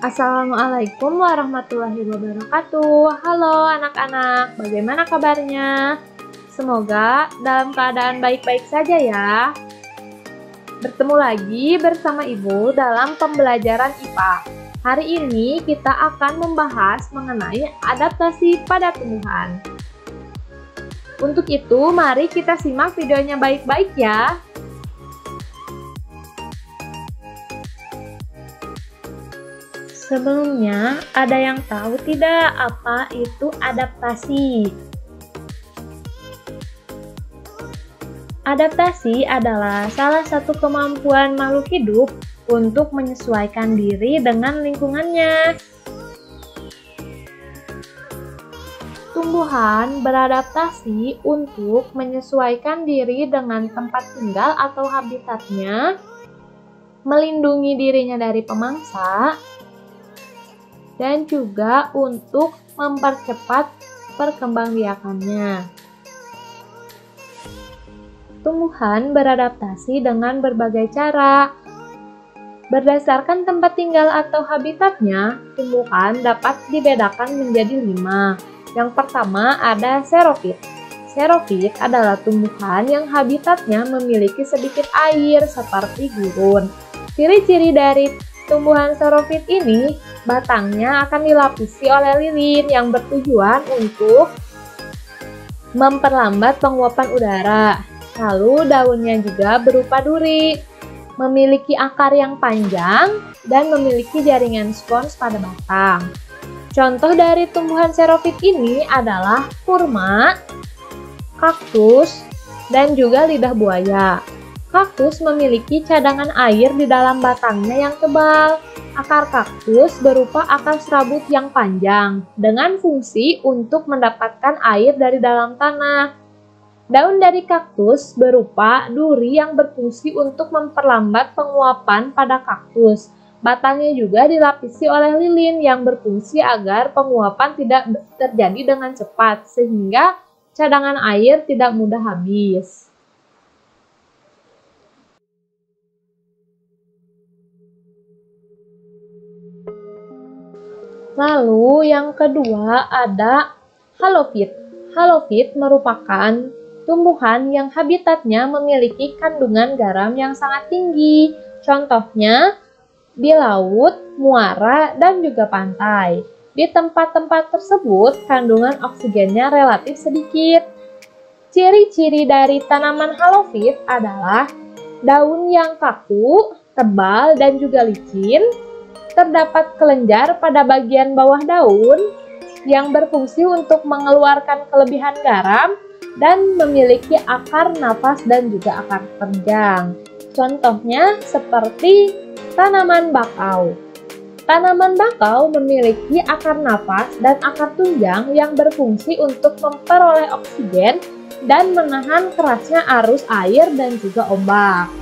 Assalamualaikum warahmatullahi wabarakatuh. Halo anak-anak, bagaimana kabarnya? Semoga dalam keadaan baik-baik saja ya. Bertemu lagi bersama Ibu dalam pembelajaran IPA. Hari ini kita akan membahas mengenai adaptasi pada tumbuhan. Untuk itu, mari kita simak videonya baik-baik ya. Sebelumnya, ada yang tahu tidak apa itu adaptasi? Adaptasi adalah salah satu kemampuan makhluk hidup untuk menyesuaikan diri dengan lingkungannya. Tumbuhan beradaptasi untuk menyesuaikan diri dengan tempat tinggal atau habitatnya, melindungi dirinya dari pemangsa, dan juga untuk mempercepat perkembangbiakannya. Tumbuhan beradaptasi dengan berbagai cara. Berdasarkan tempat tinggal atau habitatnya, tumbuhan dapat dibedakan menjadi 5. Yang pertama ada xerofit. Xerofit adalah tumbuhan yang habitatnya memiliki sedikit air seperti gurun. Ciri-ciri dari tumbuhan xerofit ini, batangnya akan dilapisi oleh lilin yang bertujuan untuk memperlambat penguapan udara. Lalu daunnya juga berupa duri, memiliki akar yang panjang, dan memiliki jaringan spons pada batang. Contoh dari tumbuhan xerofit ini adalah kurma, kaktus, dan juga lidah buaya. Kaktus memiliki cadangan air di dalam batangnya yang tebal. Akar kaktus berupa akar serabut yang panjang, dengan fungsi untuk mendapatkan air dari dalam tanah. Daun dari kaktus berupa duri yang berfungsi untuk memperlambat penguapan pada kaktus. Batangnya juga dilapisi oleh lilin yang berfungsi agar penguapan tidak terjadi dengan cepat, sehingga cadangan air tidak mudah habis. Lalu yang kedua ada halofit. Halofit merupakan tumbuhan yang habitatnya memiliki kandungan garam yang sangat tinggi. Contohnya di laut, muara, dan juga pantai. Di tempat-tempat tersebut kandungan oksigennya relatif sedikit. Ciri-ciri dari tanaman halofit adalah daun yang kaku, tebal, dan juga licin. Terdapat kelenjar pada bagian bawah daun yang berfungsi untuk mengeluarkan kelebihan garam dan memiliki akar nafas dan juga akar panjang. Contohnya seperti tanaman bakau. Tanaman bakau memiliki akar nafas dan akar tunjang yang berfungsi untuk memperoleh oksigen dan menahan kerasnya arus air dan juga ombak.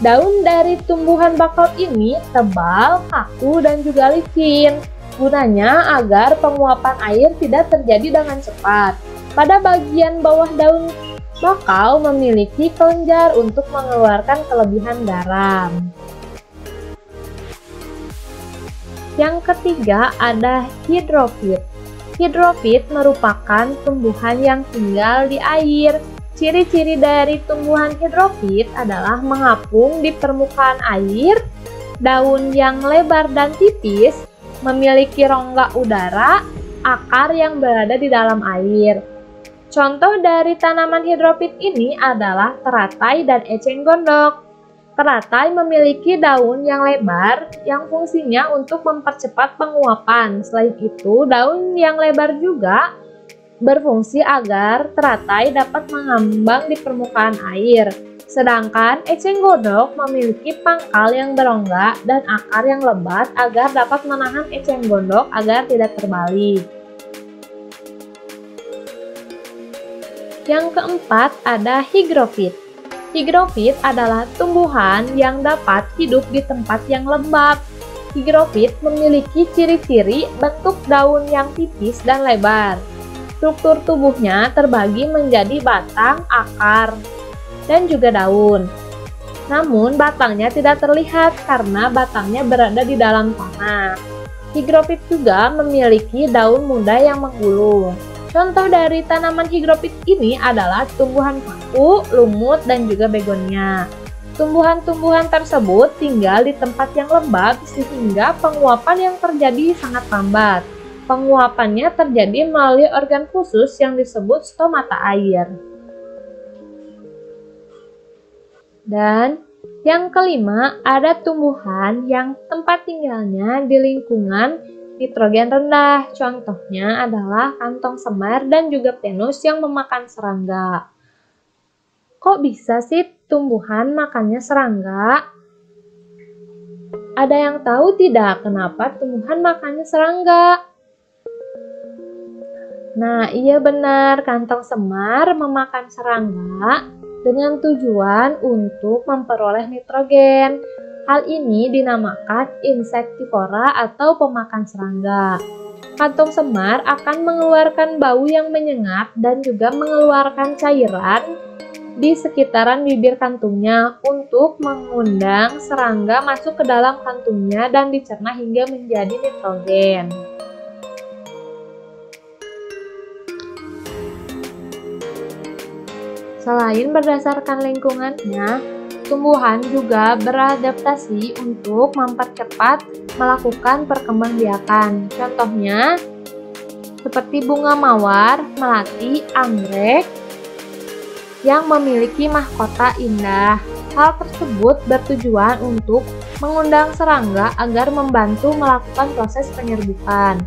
Daun dari tumbuhan bakau ini tebal, kaku, dan juga licin. Gunanya agar penguapan air tidak terjadi dengan cepat. Pada bagian bawah daun bakau memiliki kelenjar untuk mengeluarkan kelebihan garam. Yang ketiga ada hidrofit. Hidrofit merupakan tumbuhan yang tinggal di air. Ciri-ciri dari tumbuhan hidrofit adalah mengapung di permukaan air, daun yang lebar dan tipis, memiliki rongga udara, akar yang berada di dalam air. Contoh dari tanaman hidrofit ini adalah teratai dan eceng gondok. Teratai memiliki daun yang lebar yang fungsinya untuk mempercepat penguapan. Selain itu, daun yang lebar juga berfungsi agar teratai dapat mengambang di permukaan air. Sedangkan eceng gondok memiliki pangkal yang berongga dan akar yang lebat agar dapat menahan eceng gondok agar tidak terbalik. Yang keempat ada higrofit. Higrofit adalah tumbuhan yang dapat hidup di tempat yang lembab. Higrofit memiliki ciri-ciri bentuk daun yang tipis dan lebar. Struktur tubuhnya terbagi menjadi batang, akar, dan juga daun. Namun batangnya tidak terlihat karena batangnya berada di dalam tanah. Higropit juga memiliki daun muda yang menggulung. Contoh dari tanaman higropit ini adalah tumbuhan paku, lumut, dan juga begonia. Tumbuhan-tumbuhan tersebut tinggal di tempat yang lembab sehingga penguapan yang terjadi sangat lambat. Penguapannya terjadi melalui organ khusus yang disebut stomata air. Dan yang kelima, ada tumbuhan yang tempat tinggalnya di lingkungan nitrogen rendah. Contohnya adalah kantong semar dan juga pinus yang memakan serangga. Kok bisa sih tumbuhan makannya serangga? Ada yang tahu tidak kenapa tumbuhan makannya serangga? Nah, iya benar, kantong semar memakan serangga dengan tujuan untuk memperoleh nitrogen. Hal ini dinamakan insektivora atau pemakan serangga. Kantong semar akan mengeluarkan bau yang menyengat dan juga mengeluarkan cairan di sekitaran bibir kantungnya untuk mengundang serangga masuk ke dalam kantungnya dan dicerna hingga menjadi nitrogen. Selain berdasarkan lingkungannya, tumbuhan juga beradaptasi untuk mempercepat melakukan perkembangbiakan. Contohnya, seperti bunga mawar, melati, anggrek, yang memiliki mahkota indah. Hal tersebut bertujuan untuk mengundang serangga agar membantu melakukan proses penyerbukan.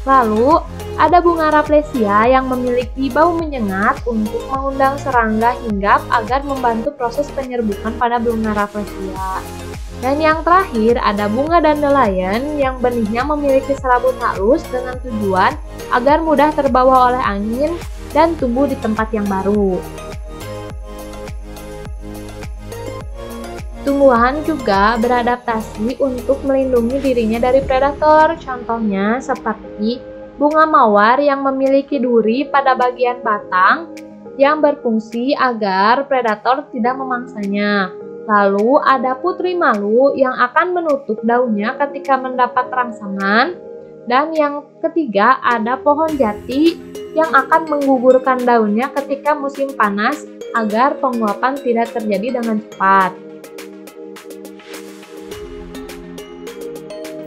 Lalu, ada bunga Rafflesia yang memiliki bau menyengat untuk mengundang serangga hinggap agar membantu proses penyerbukan pada bunga Rafflesia. Dan yang terakhir, ada bunga dandelion yang benihnya memiliki serabut halus dengan tujuan agar mudah terbawa oleh angin dan tumbuh di tempat yang baru. Tumbuhan juga beradaptasi untuk melindungi dirinya dari predator, contohnya seperti bunga mawar yang memiliki duri pada bagian batang yang berfungsi agar predator tidak memangsanya. Lalu ada putri malu yang akan menutup daunnya ketika mendapat rangsangan. Dan yang ketiga ada pohon jati yang akan menggugurkan daunnya ketika musim panas agar penguapan tidak terjadi dengan cepat.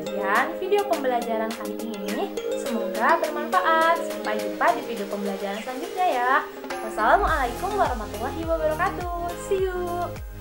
Sekian video pembelajaran kali ini, semoga bermanfaat. Sampai jumpa di video pembelajaran selanjutnya ya. Wassalamualaikum warahmatullahi wabarakatuh. See you.